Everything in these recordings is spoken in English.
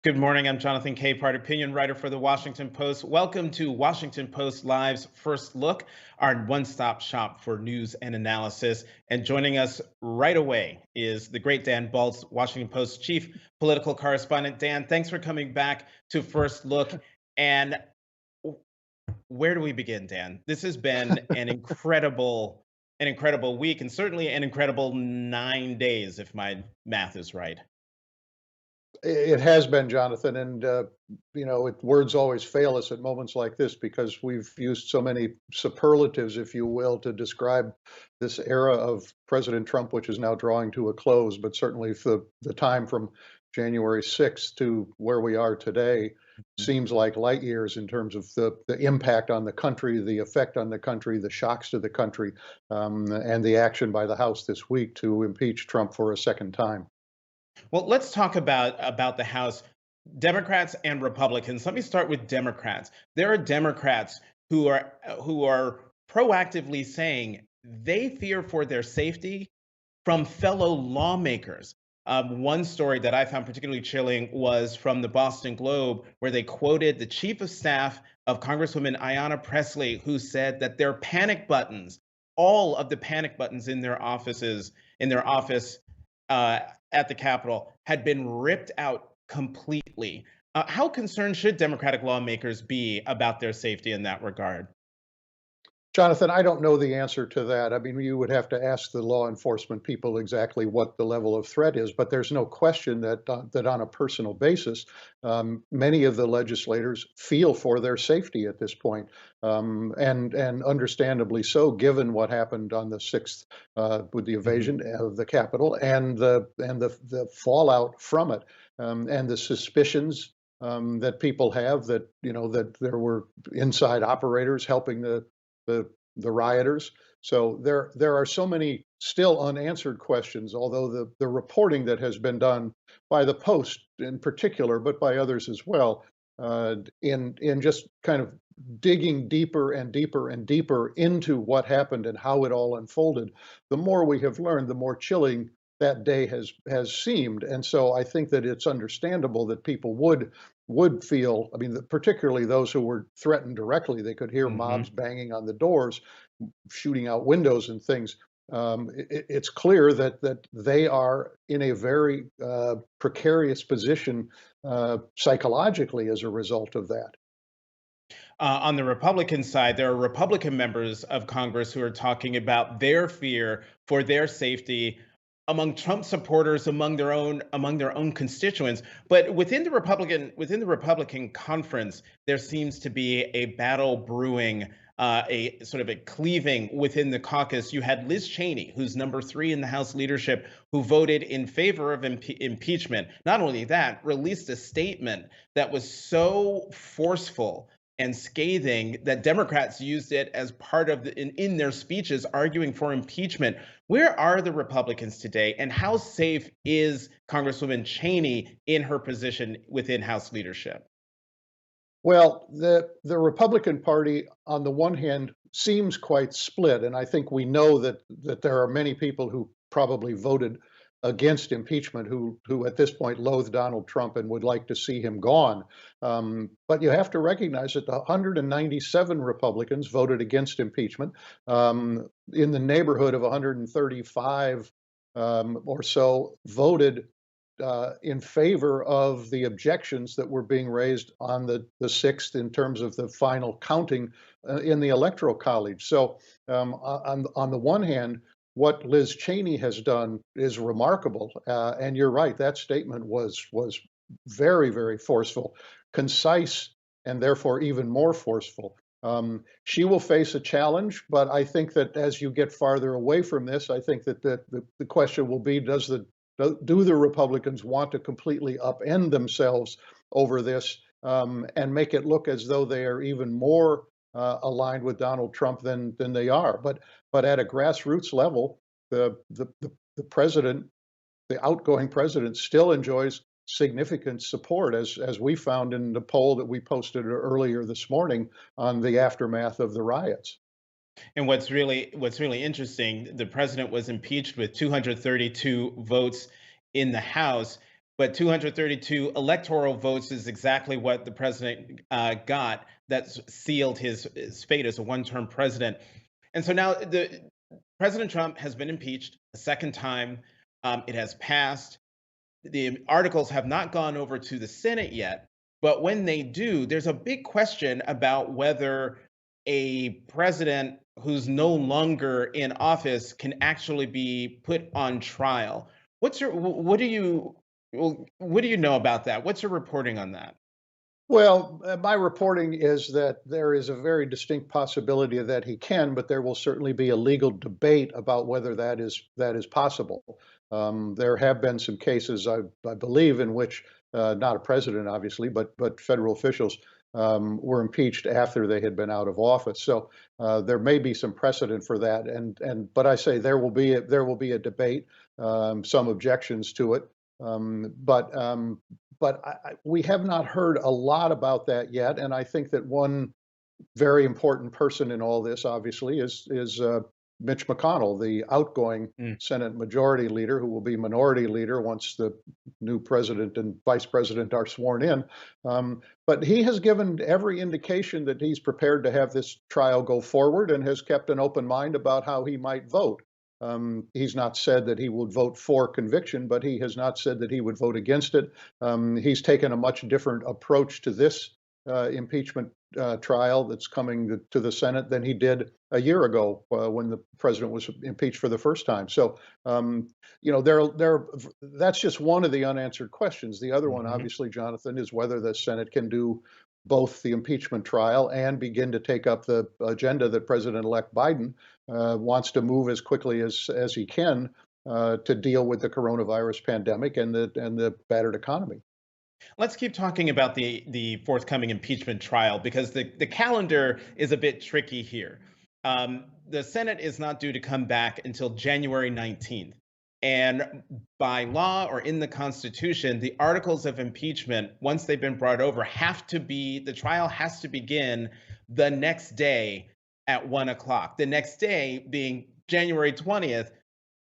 Good morning. I'm Jonathan Capehart, opinion writer for the Washington Post. Welcome to Washington Post Live's First Look, our one-stop shop for news and analysis. And joining us right away is the great Dan Balz, Washington Post chief political correspondent. Dan, thanks for coming back to First Look. And where do we begin, Dan? This has been an incredible week, and certainly an incredible 9 days, if my math is right. It has been, Jonathan, and words always fail us at moments like this because we've used so many superlatives, if you will, to describe this era of President Trump, which is now drawing to a close. But certainly, for the time from January 6th to where we are today, seems like light years in terms of the impact on the country, the effect on the country, the shocks to the country, and the action by the House this week to impeach Trump for a second time. Well, let's talk about the House. Democrats and Republicans. Let me start with Democrats. There are Democrats who are proactively saying they fear for their safety from fellow lawmakers. One story that I found particularly chilling was from the Boston Globe, where they quoted the chief of staff of Congresswoman Ayanna Pressley, who said that their panic buttons, all of the panic buttons in their office at the Capitol, had been ripped out completely. How concerned should Democratic lawmakers be about their safety in that regard? Jonathan, I don't know the answer to that. I mean, you would have to ask the law enforcement people exactly what the level of threat is, but there's no question that on a personal basis, many of the legislators feel for their safety at this point, and understandably so, given what happened on the 6th with the Mhm. invasion of the Capitol and the fallout from it, and the suspicions that people have that that there were inside operators helping the rioters. So there are so many still unanswered questions, although the reporting that has been done by the Post in particular, but by others as well, in just kind of digging deeper and deeper and deeper into what happened and how it all unfolded, the more we have learned, the more chilling that day has seemed. And so I think that it's understandable that people would feel, I mean, particularly those who were threatened directly, they could hear mobs Mhm. banging on the doors, shooting out windows and things. It's clear that they are in a very precarious position psychologically as a result of that. On the Republican side, there are Republican members of Congress who are talking about their fear for their safety among Trump supporters, among their own constituents. But within the Republican conference, there seems to be a battle brewing, a sort of a cleaving within the caucus. You had Liz Cheney, who's number three in the House leadership, who voted in favor of impeachment. Not only that, released a statement that was so forceful and scathing that Democrats used it as part of in their speeches arguing for impeachment. Where are the Republicans today, and how safe is Congresswoman Cheney in her position within House leadership? Well, the Republican Party, on the one hand, seems quite split, and I think we know that there are many people who probably voted against impeachment who at this point loathe Donald Trump and would like to see him gone. But you have to recognize that the 197 Republicans voted against impeachment, in the neighborhood of 135 or so voted in favor of the objections that were being raised on the 6th in terms of the final counting in the Electoral College. So, on the one hand, what Liz Cheney has done is remarkable, and you're right. That statement was very, very forceful, concise, and therefore even more forceful. She will face a challenge, but I think that as you get farther away from this, I think that the question will be: do the Republicans want to completely upend themselves over this, and make it look as though they are even more aligned with Donald Trump than they are? But at a grassroots level, the president, the outgoing president, still enjoys significant support, as we found in the poll that we posted earlier this morning on the aftermath of the riots. And what's really interesting, the president was impeached with 232 votes in the House, but 232 electoral votes is exactly what the president got. That sealed his fate as a one-term president. And so now the President Trump has been impeached a second time. It has passed. The articles have not gone over to the Senate yet, but when they do, there's a big question about whether a president who's no longer in office can actually be put on trial. What do you know about that? What's your reporting on that? Well, my reporting is that there is a very distinct possibility that he can, but there will certainly be a legal debate about whether that is possible. There have been some cases, I believe, in which not a president, obviously, but federal officials were impeached after they had been out of office. So there may be some precedent for that, but I say there will be a debate, some objections to it, but we have not heard a lot about that yet, and I think that one very important person in all this, obviously, is Mitch McConnell, the outgoing Mm. Senate Majority Leader, who will be Minority Leader once the new president and vice president are sworn in. But he has given every indication that he's prepared to have this trial go forward and has kept an open mind about how he might vote. He's not said that he would vote for conviction, but he has not said that he would vote against it. He's taken a much different approach to this impeachment trial that's coming to the Senate than he did a year ago when the president was impeached for the first time. So, that's just one of the unanswered questions. The other one, Mhm. obviously, Jonathan, is whether the Senate can do both the impeachment trial and begin to take up the agenda that President-elect Biden wants to move as quickly as he can to deal with the coronavirus pandemic and the battered economy. Let's keep talking about the forthcoming impeachment trial because the calendar is a bit tricky here. The Senate is not due to come back until January 19th. And by law or in the Constitution, the articles of impeachment, once they've been brought over, the trial has to begin the next day at 1 o'clock. The next day being January 20th,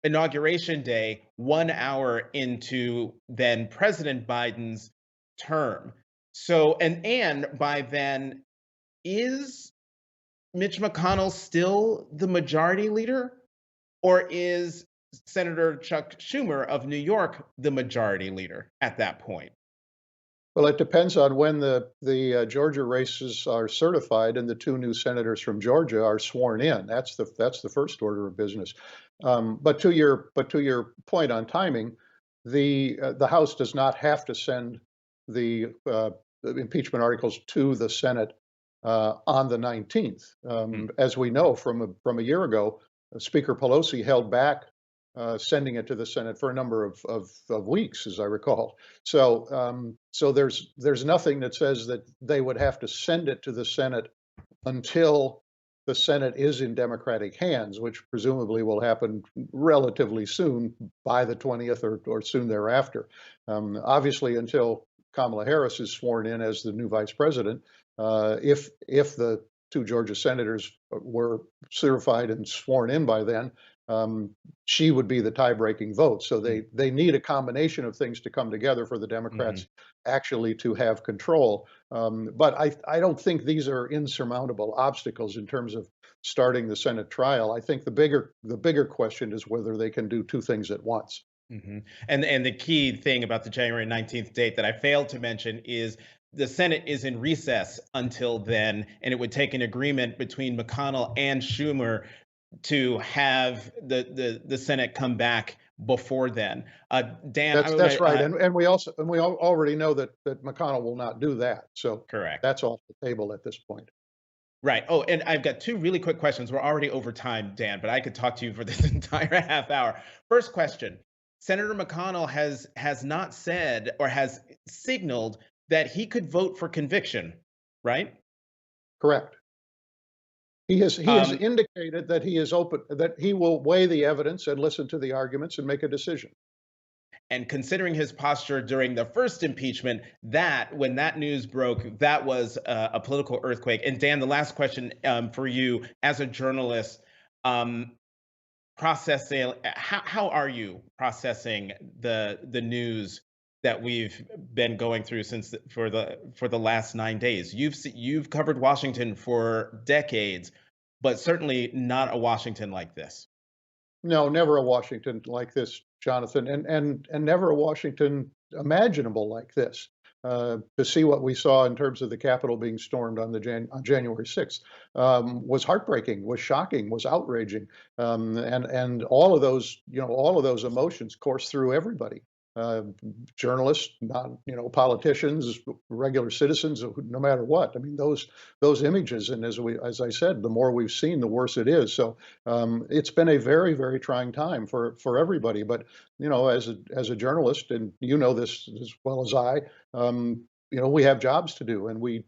Inauguration Day, 1 hour into then President Biden's term. So, and by then, is Mitch McConnell still the majority leader, or is Senator Chuck Schumer of New York the majority leader at that point? Well, it depends on when the Georgia races are certified and the two new senators from Georgia are sworn in. That's the first order of business. But to your point on timing, the House does not have to send the impeachment articles to the Senate on the 19th. Hmm. As we know from a year ago, Speaker Pelosi held back sending it to the Senate for a number of weeks, as I recall. So there's nothing that says that they would have to send it to the Senate until the Senate is in Democratic hands, which presumably will happen relatively soon, by the 20th or soon thereafter. Obviously, until Kamala Harris is sworn in as the new vice president, if the two Georgia senators were certified and sworn in by then, she would be the tie-breaking vote. So they need a combination of things to come together for the Hmm. Democrats actually to have control. But I don't think these are insurmountable obstacles in terms of starting the Senate trial. I think the bigger question is whether they can do two things at once. Hmm. And the key thing about the January 19th date that I failed to mention is the Senate is in recess until then, and it would take an agreement between McConnell and Schumer to have the Senate come back before then. Dan, I That's want that's to right, and we already know that McConnell will not do that. So correct. that's off the table at this point. Right. Oh, and I've got two really quick questions. We're already over time, Dan, but I could talk to you for this entire half hour. First question: Senator McConnell has not said or has signaled that he could vote for conviction, right? Correct. He has Um, indicated that he is open, that he will weigh the evidence and listen to the arguments and make a decision. and considering his posture during the first impeachment, that when that news broke, that was a political earthquake. And Dan, the last question for you as a journalist, um, processing how are you processing the news that we've been going through for the last 9 days. You've covered Washington for decades, but certainly not a Washington like this. No, never a Washington like this, Jonathan, and never a Washington imaginable like this. To see what we saw in terms of the Capitol being stormed on January 6th was heartbreaking, was shocking, was outraging, and all of those, all of those emotions course through everybody. Uh, Journalists, not politicians, regular citizens, no matter what. I mean, those images, and as I said, the more we've seen, the worse it is. So it's been a very, very trying time for everybody. But as a journalist, and you know this as well as I, we have jobs to do, and we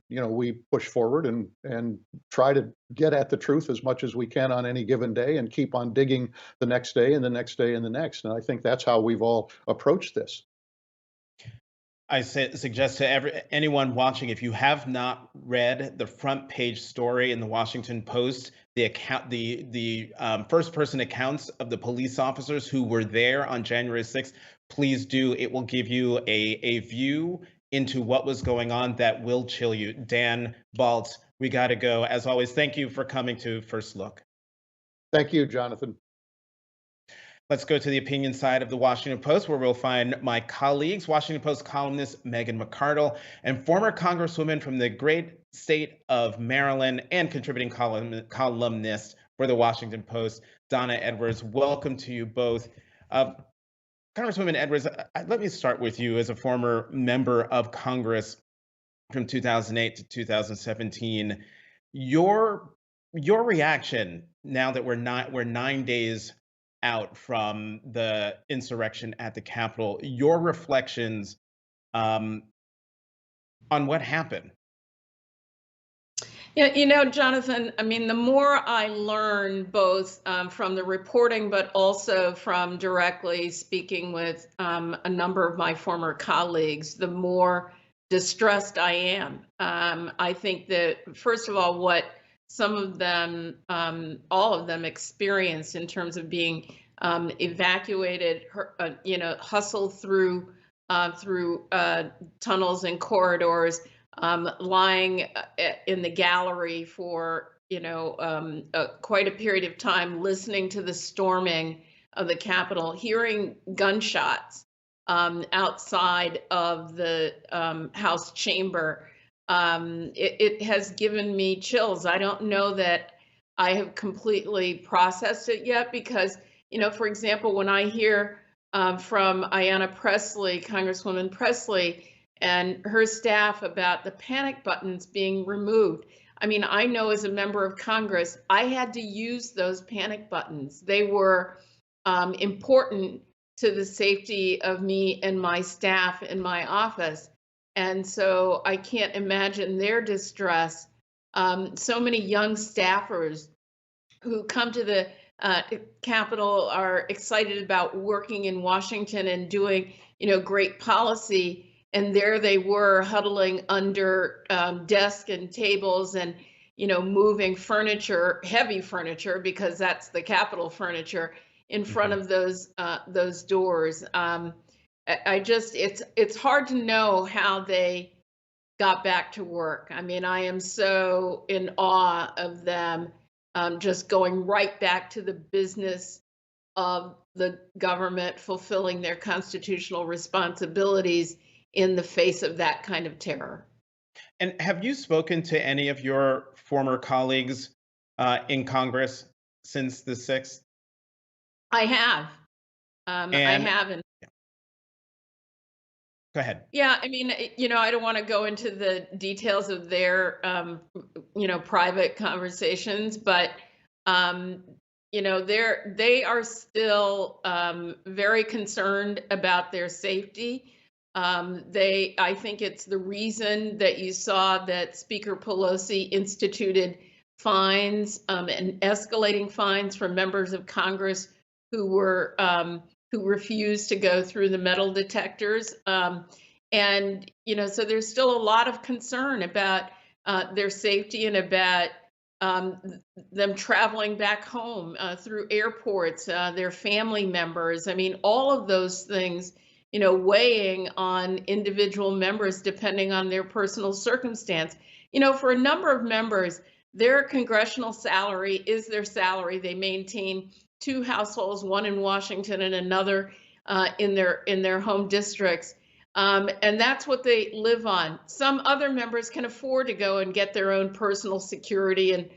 push forward and try to get at the truth as much as we can on any given day, and keep on digging the next day and the next day and the next. And I think that's how we've all approached this. Suggest to anyone watching, if you have not read the front page story in the Washington Post, the first person accounts of the police officers who were there on January 6th, please do. It will give you a view into what was going on that will chill you. Dan, Balz, we got to go. As always, thank you for coming to First Look. Thank you, Jonathan. Let's go to the opinion side of the Washington Post, where we'll find my colleagues, Washington Post columnist Megan McArdle, and former Congresswoman from the great state of Maryland and contributing columnist for the Washington Post, Donna Edwards. Welcome to you both. Congresswoman Edwards, let me start with you as a former member of Congress from 2008 to 2017. Your reaction now that we're 9 days out from the insurrection at the Capitol, your reflections on what happened. Yeah, Jonathan, I mean, the more I learn both from the reporting, but also from directly speaking with a number of my former colleagues, the more distressed I am. I think that, first of all, what some of them, all of them experienced in terms of being evacuated, hustled through tunnels and corridors, lying in the gallery for quite a period of time, listening to the storming of the Capitol, hearing gunshots outside of the House chamber. It has given me chills. I don't know that I have completely processed it yet because, for example, when I hear from Ayanna Pressley, Congresswoman Pressley, and her staff about the panic buttons being removed. I mean, I know as a member of Congress, I had to use those panic buttons. They were important to the safety of me and my staff in my office. And so I can't imagine their distress. So many young staffers who come to the Capitol are excited about working in Washington and doing, great policy. And there they were huddling under desks and tables and, moving furniture, heavy furniture, because that's the Capitol furniture, in front of those doors. It's hard to know how they got back to work. I mean, I am so in awe of them just going right back to the business of the government, fulfilling their constitutional responsibilities in the face of that kind of terror. And have you spoken to any of your former colleagues in Congress since the 6th? I have. I have. And go ahead. Yeah, I mean, I don't want to go into the details of their, private conversations, but, they are still very concerned about their safety. I think it's the reason that you saw that Speaker Pelosi instituted fines and escalating fines for members of Congress who refused to go through the metal detectors. So there's still a lot of concern about their safety and about them traveling back home through airports, their family members. I mean, all of those things weighing on individual members depending on their personal circumstance. For a number of members, their congressional salary is their salary. They maintain two households, one in Washington and another in their home districts. And that's what they live on. Some other members can afford to go and get their own personal security and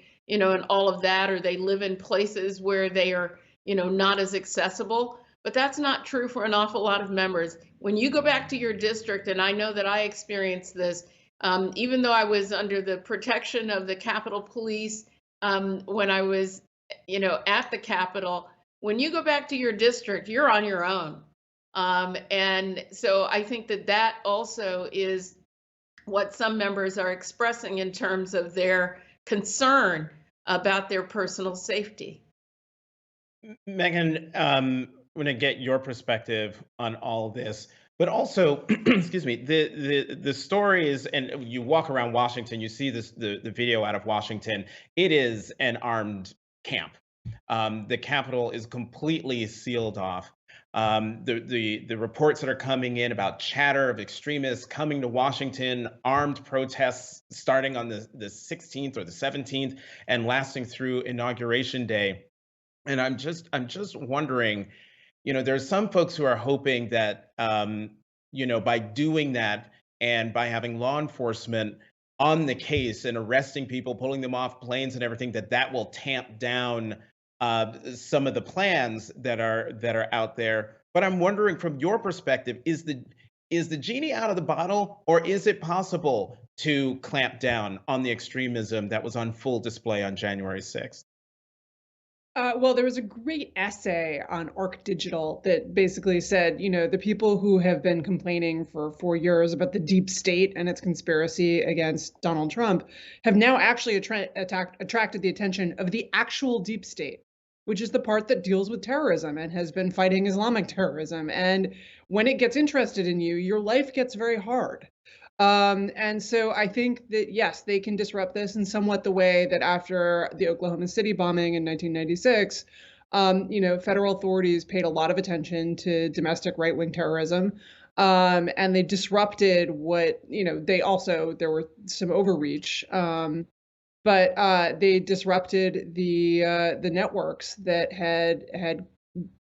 all of that, or they live in places where they are, not as accessible. But that's not true for an awful lot of members. When you go back to your district, and I know that I experienced this, even though I was under the protection of the Capitol Police when I was, at the Capitol, when you go back to your district, you're on your own. And so I think that also is what some members are expressing in terms of their concern about their personal safety. Megan, I'm going to get your perspective on all of this, but also, excuse me, the stories, and you walk around Washington, you see the video out of Washington. It is an armed camp. The Capitol is completely sealed off. The reports that are coming in about chatter of extremists coming to Washington, armed protests starting on the 16th or the 17th and lasting through Inauguration Day. And I'm just wondering, there's some folks who are hoping that, by doing that and by having law enforcement on the case and arresting people, pulling them off planes and everything, that will tamp down some of the plans that are out there. But I'm wondering, from your perspective, is the genie out of the bottle, or is it possible to clamp down on the extremism that was on full display on January 6th? Well, there was a great essay on Arc Digital that basically said, the people who have been complaining for 4 years about the deep state and its conspiracy against Donald Trump have now actually attracted the attention of the actual deep state, which is the part that deals with terrorism and has been fighting Islamic terrorism. And when it gets interested in you, your life gets very hard. And so I think that, yes, they can disrupt this in somewhat the way that after the Oklahoma City bombing in 1996, federal authorities paid a lot of attention to domestic right-wing terrorism. And they disrupted what, there were some overreach, but they disrupted the networks that had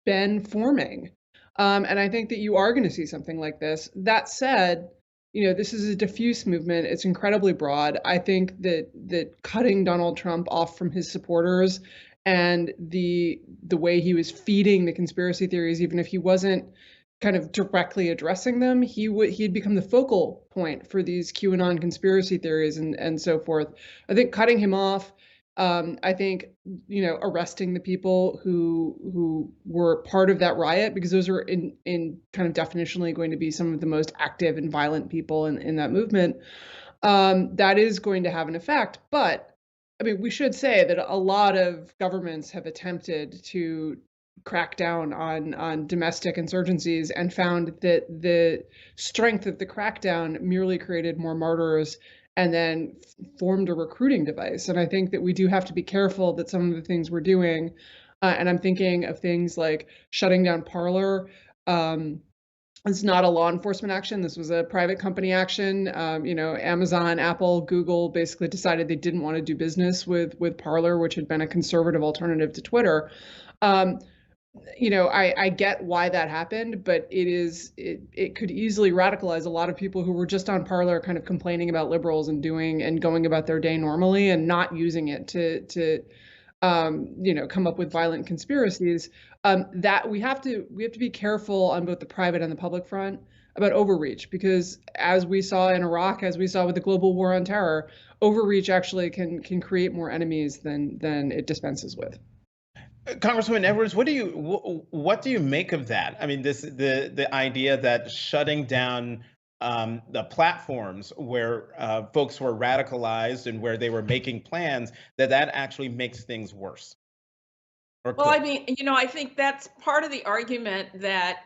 been forming. And I think that you are going to see something like this. That said, this is a diffuse movement. It's incredibly broad. I think that cutting Donald Trump off from his supporters and the way he was feeding the conspiracy theories, even if he wasn't kind of directly addressing them, he'd become the focal point for these QAnon conspiracy theories and so forth. I think cutting him off, I think, arresting the people who were part of that riot, because those are in kind of definitionally going to be some of the most active and violent people in that movement, that is going to have an effect. But I mean, we should say that a lot of governments have attempted to crack down on domestic insurgencies and found that the strength of the crackdown merely created more martyrs and then formed a recruiting device. And I think that we do have to be careful that some of the things we're doing, and I'm thinking of things like shutting down Parler. It's not a law enforcement action. This was a private company action. Amazon, Apple, Google basically decided they didn't want to do business with Parler, which had been a conservative alternative to Twitter. I get why that happened, but it could easily radicalize a lot of people who were just on Parler kind of complaining about liberals and going about their day normally and not using it to come up with violent conspiracies. That we have to be careful on both the private and the public front about overreach, because as we saw in Iraq, as we saw with the global war on terror, overreach actually can create more enemies than it dispenses with. Congresswoman Edwards, what do you make of that? I mean, the idea that shutting down the platforms where folks were radicalized and where they were making plans, that actually makes things worse. Well, I mean, I think that's part of the argument that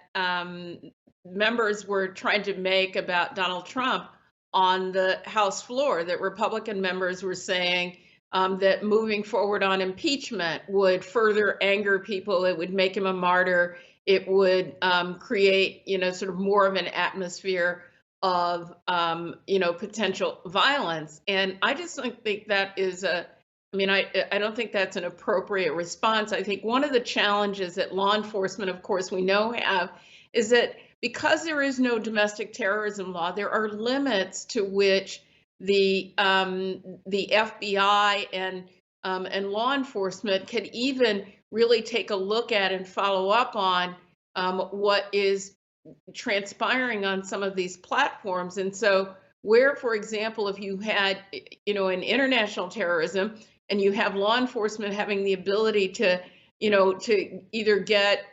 members were trying to make about Donald Trump on the House floor, that Republican members were saying that moving forward on impeachment would further anger people. It would make him a martyr. it would create, sort of more of an atmosphere of, potential violence. And I just don't think that is I don't think that's an appropriate response. I think one of the challenges that law enforcement, of course, we know have is that because there is no domestic terrorism law, there are limits to which the FBI and law enforcement can even really take a look at and follow up on what is transpiring on some of these platforms. And so where, for example, if you had, an international terrorism and you have law enforcement having the ability to, to either get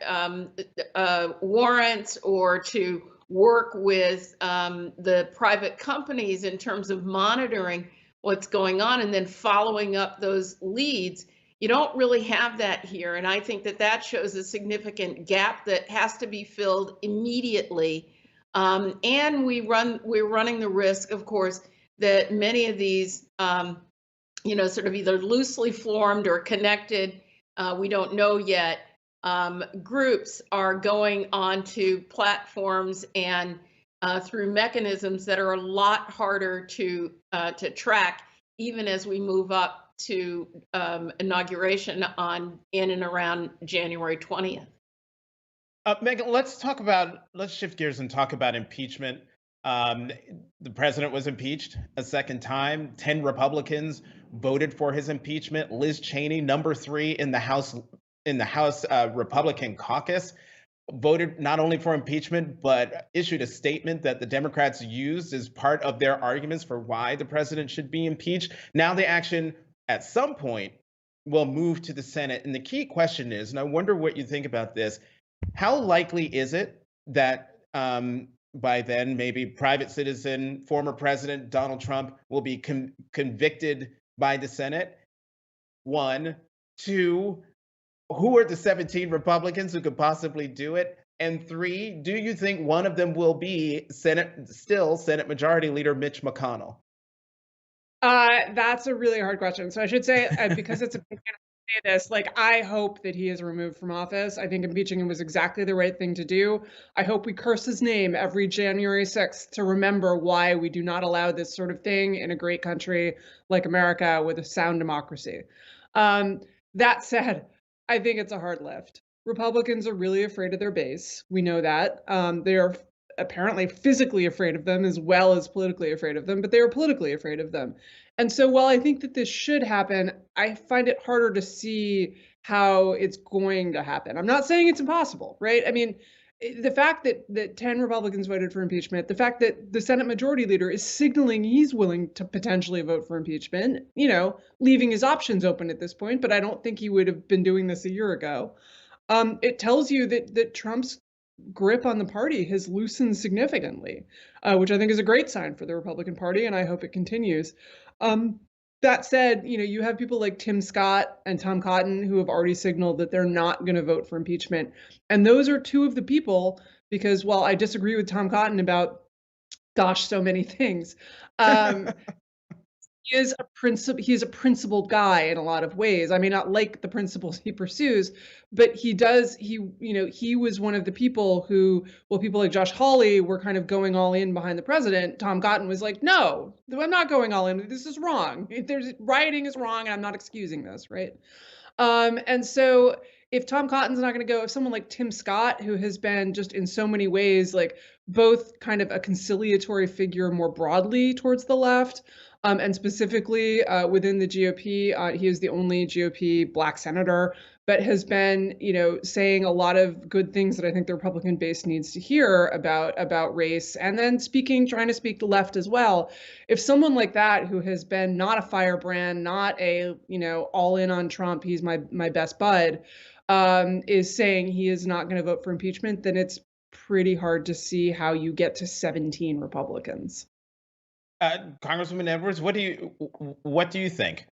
warrants or to work with the private companies in terms of monitoring what's going on and then following up those leads, you don't really have that here. And I think that that shows a significant gap that has to be filled immediately. And we're running the risk, of course, that many of these, sort of either loosely formed or connected, we don't know yet, groups are going onto platforms and through mechanisms that are a lot harder to track, even as we move up to inauguration in and around January 20th. Megan, let's shift gears and talk about impeachment. The president was impeached a second time. 10 Republicans voted for his impeachment. Liz Cheney, number 3 in the House Republican caucus, voted not only for impeachment, but issued a statement that the Democrats used as part of their arguments for why the president should be impeached. Now the action at some point will move to the Senate. And the key question is, and I wonder what you think about this, how likely is it that by then maybe private citizen, former President Donald Trump will be convicted by the Senate? 1, 2, who are the 17 Republicans who could possibly do it? And 3, do you think one of them will be Senate Majority Leader Mitch McConnell? That's a really hard question. So I should say, because it's a big say this, like, I hope that he is removed from office. I think impeaching him was exactly the right thing to do. I hope we curse his name every January 6th to remember why we do not allow this sort of thing in a great country like America with a sound democracy. That said, I think it's a hard lift. Republicans are really afraid of their base. We know that. They are apparently physically afraid of them as well as politically afraid of them, but they are politically afraid of them. And so while I think that this should happen, I find it harder to see how it's going to happen. I'm not saying it's impossible, right? I mean, the fact that 10 Republicans voted for impeachment, the fact that the Senate Majority Leader is signaling he's willing to potentially vote for impeachment, leaving his options open at this point, but I don't think he would have been doing this a year ago. It tells you that Trump's grip on the party has loosened significantly, which I think is a great sign for the Republican Party, and I hope it continues. That said, you have people like Tim Scott and Tom Cotton who have already signaled that they're not going to vote for impeachment. And those are two of the people, because while I disagree with Tom Cotton about, so many things, he is a principled guy in a lot of ways. I may not like the principles he pursues, but he was one of the people who, well, people like Josh Hawley were kind of going all in behind the president. Tom Cotton was like, no, I'm not going all in. This is wrong. Rioting is wrong, and I'm not excusing this, right? And so if Tom Cotton's not going to go, if someone like Tim Scott, who has been just in so many ways, like both kind of a conciliatory figure more broadly towards the left, and specifically within the GOP, he is the only GOP Black senator, but has been, saying a lot of good things that I think the Republican base needs to hear about race, and then trying to speak to left as well. If someone like that, who has been not a firebrand, not a, all in on Trump, he's my best bud, is saying he is not going to vote for impeachment, then it's pretty hard to see how you get to 17 Republicans. Congresswoman Edwards, what do you think?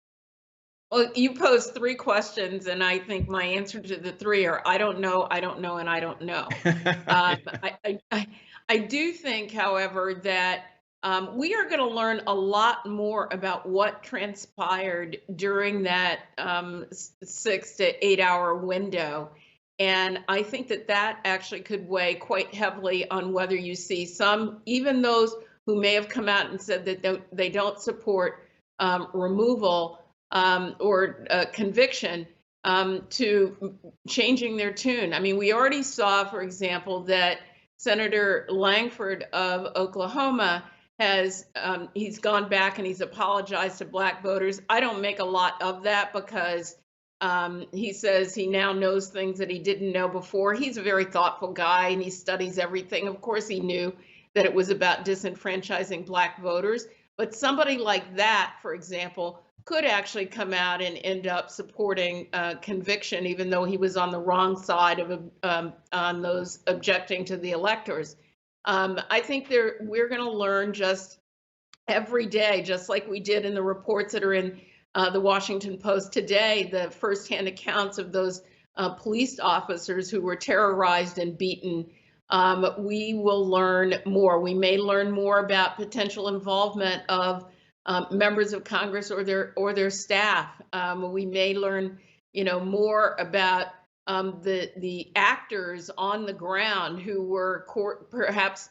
Well, you posed 3 questions, and I think my answer to the 3 are I don't know, I don't know, and I don't know. I do think, however, that we are going to learn a lot more about what transpired during that 6 to 8 hour window And I think that that actually could weigh quite heavily on whether you see some, even those who may have come out and said that they don't support removal or conviction, to changing their tune. I mean, we already saw, for example, that Senator Langford of Oklahoma has he's gone back and he's apologized to Black voters. I don't make a lot of that because he says he now knows things that he didn't know before. He's a very thoughtful guy and he studies everything. Of course, he knew that it was about disenfranchising Black voters. But somebody like that, for example, could actually come out and end up supporting conviction, even though he was on the wrong side of on those objecting to the electors. I think we're going to learn just every day, just like we did in the reports that are in the Washington Post today, the firsthand accounts of those police officers who were terrorized and beaten. We will learn more. We may learn more about potential involvement of members of Congress or their staff. We may learn, more about the actors on the ground who were perhaps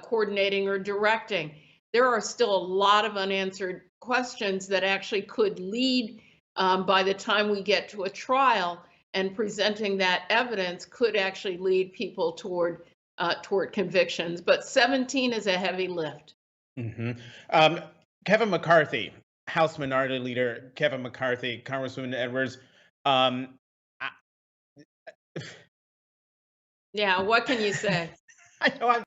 coordinating or directing. There are still a lot of unanswered questions that actually could lead, by the time we get to a trial, and presenting that evidence could actually lead people toward convictions. But 17 is a heavy lift. Mm-hmm. Kevin McCarthy, House Minority Leader Kevin McCarthy, Congresswoman Edwards. Yeah, what can you say? I know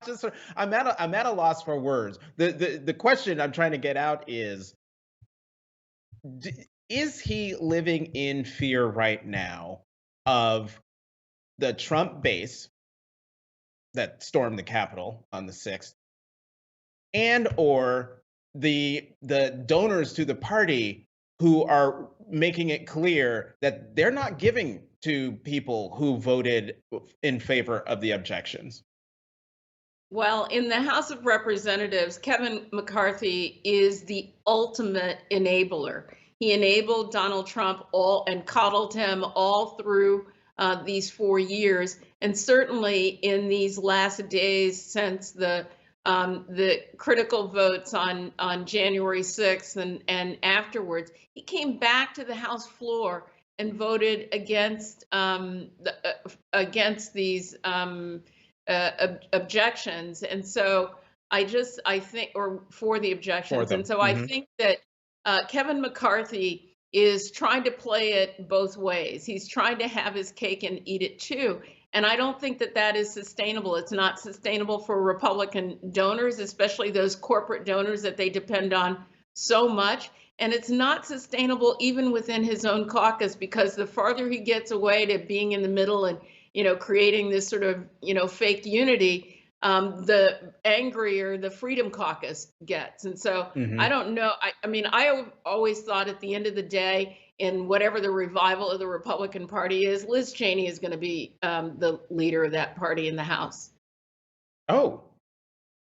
I'm at a loss for words. The question I'm trying to get out is he living in fear right now of the Trump base that stormed the Capitol on the 6th, and or the donors to the party who are making it clear that they're not giving to people who voted in favor of the objections? Well, in the House of Representatives, Kevin McCarthy is the ultimate enabler. He enabled Donald Trump and coddled him all through these 4 years, and certainly in these last days since the critical votes on January 6th and afterwards, he came back to the House floor and voted against these objections. And so I think, or for the objections. And so I think that Kevin McCarthy is trying to play it both ways. He's trying to have his cake and eat it too. And I don't think that that is sustainable. It's not sustainable for Republican donors, especially those corporate donors that they depend on so much. And it's not sustainable even within his own caucus, because the farther he gets away to being in the middle and, creating this sort of, fake unity, the angrier the Freedom Caucus gets. And so I don't know. I mean, I always thought at the end of the day, in whatever the revival of the Republican Party is, Liz Cheney is going to be the leader of that party in the House. Oh,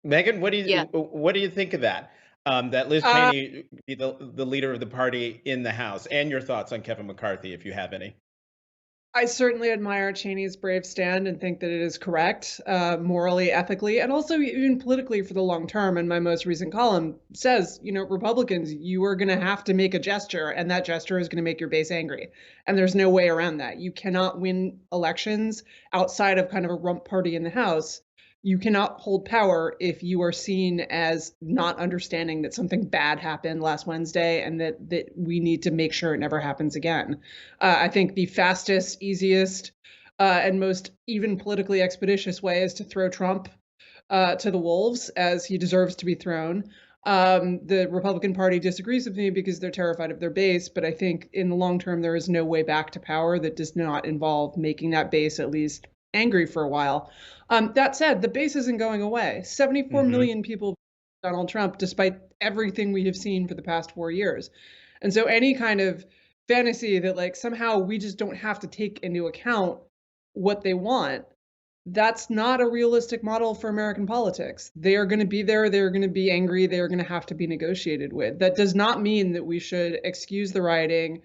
Megan, what do you think of that? That Liz Cheney be the leader of the party in the House, and your thoughts on Kevin McCarthy, if you have any. I certainly admire Cheney's brave stand and think that it is correct, morally, ethically, and also even politically for the long term. And my most recent column says, Republicans, you are going to have to make a gesture, and that gesture is going to make your base angry. And there's no way around that. You cannot win elections outside of kind of a rump party in the House. You cannot hold power if you are seen as not understanding that something bad happened last Wednesday and that we need to make sure it never happens again. I think the fastest, easiest, and most even politically expeditious way is to throw Trump to the wolves, as he deserves to be thrown. The Republican Party disagrees with me because they're terrified of their base, but I think in the long term, there is no way back to power that does not involve making that base at least angry for a while. That said, the base isn't going away. 74 million people voted Donald Trump, despite everything we have seen for the past 4 years. And so any kind of fantasy that somehow we just don't have to take into account what they want, that's not a realistic model for American politics. They are going to be there. They're going to be angry. They are going to have to be negotiated with. That does not mean that we should excuse the rioting,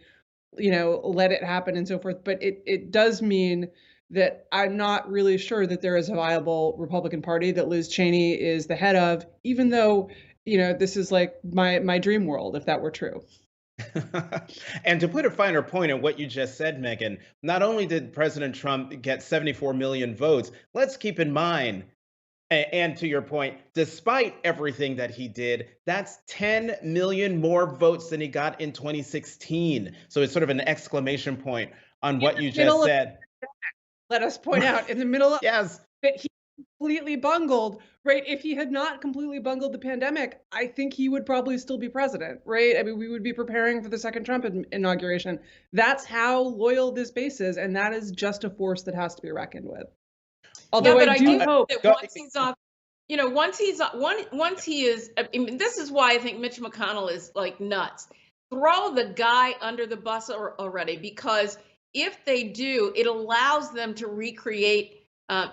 let it happen and so forth. But it does mean that I'm not really sure that there is a viable Republican Party that Liz Cheney is the head of, even though, this is like my dream world if that were true. And to put a finer point on what you just said, Megan, not only did President Trump get 74 million votes, let's keep in mind, and to your point, despite everything that he did, that's 10 million more votes than he got in 2016. So it's sort of an exclamation point on what you just said. Let us point out, in the middle of Yes. that he completely bungled, right? If he had not completely bungled the pandemic, I think he would probably still be president, right? I mean, we would be preparing for the second Trump inauguration. That's how loyal this base is, and that is just a force that has to be reckoned with. Although but I do hope that once he's off, once he is, I mean, this is why I think Mitch McConnell is like nuts. Throw the guy under the bus already, because if they do, it allows them to recreate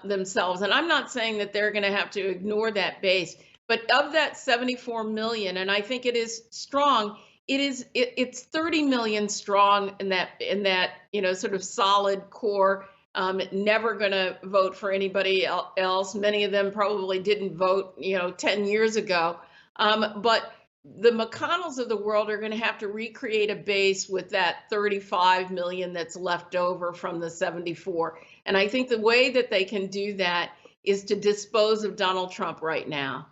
themselves. And I'm not saying that they're going to have to ignore that base, but of that 74 million, and I think it is strong, it's 30 million strong in that sort of solid core. Never going to vote for anybody else. Many of them probably didn't vote, 10 years ago. But the McConnells of the world are going to have to recreate a base with that 35 million that's left over from the 74. And I think the way that they can do that is to dispose of Donald Trump right now.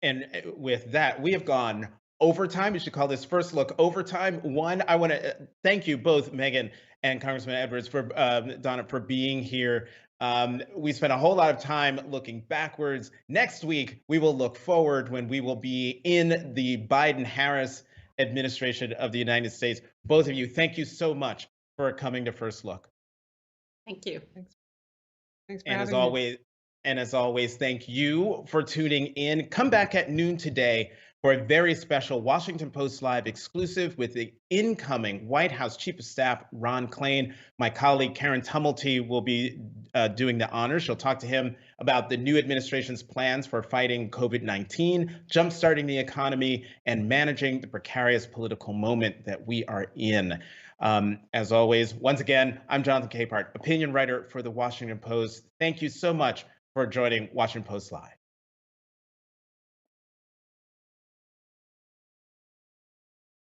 And with that, we have gone overtime. We should call this First Look Overtime. One, I want to thank you both, Megan and Congressman Edwards, for Donna, for being here. We spent a whole lot of time looking backwards. Next week, we will look forward when we will be in the Biden-Harris administration of the United States. Both of you, thank you so much for coming to First Look. Thank you. Thanks for And having me. as always, thank you for tuning in. Come back at noon today for a very special Washington Post Live exclusive with the incoming White House Chief of Staff, Ron Klain. My colleague, Karen Tumulty, will be doing the honors. She'll talk to him about the new administration's plans for fighting COVID-19, jumpstarting the economy, and managing the precarious political moment that we are in. As always, once again, I'm Jonathan Capehart, opinion writer for the Washington Post. Thank you so much for joining Washington Post Live.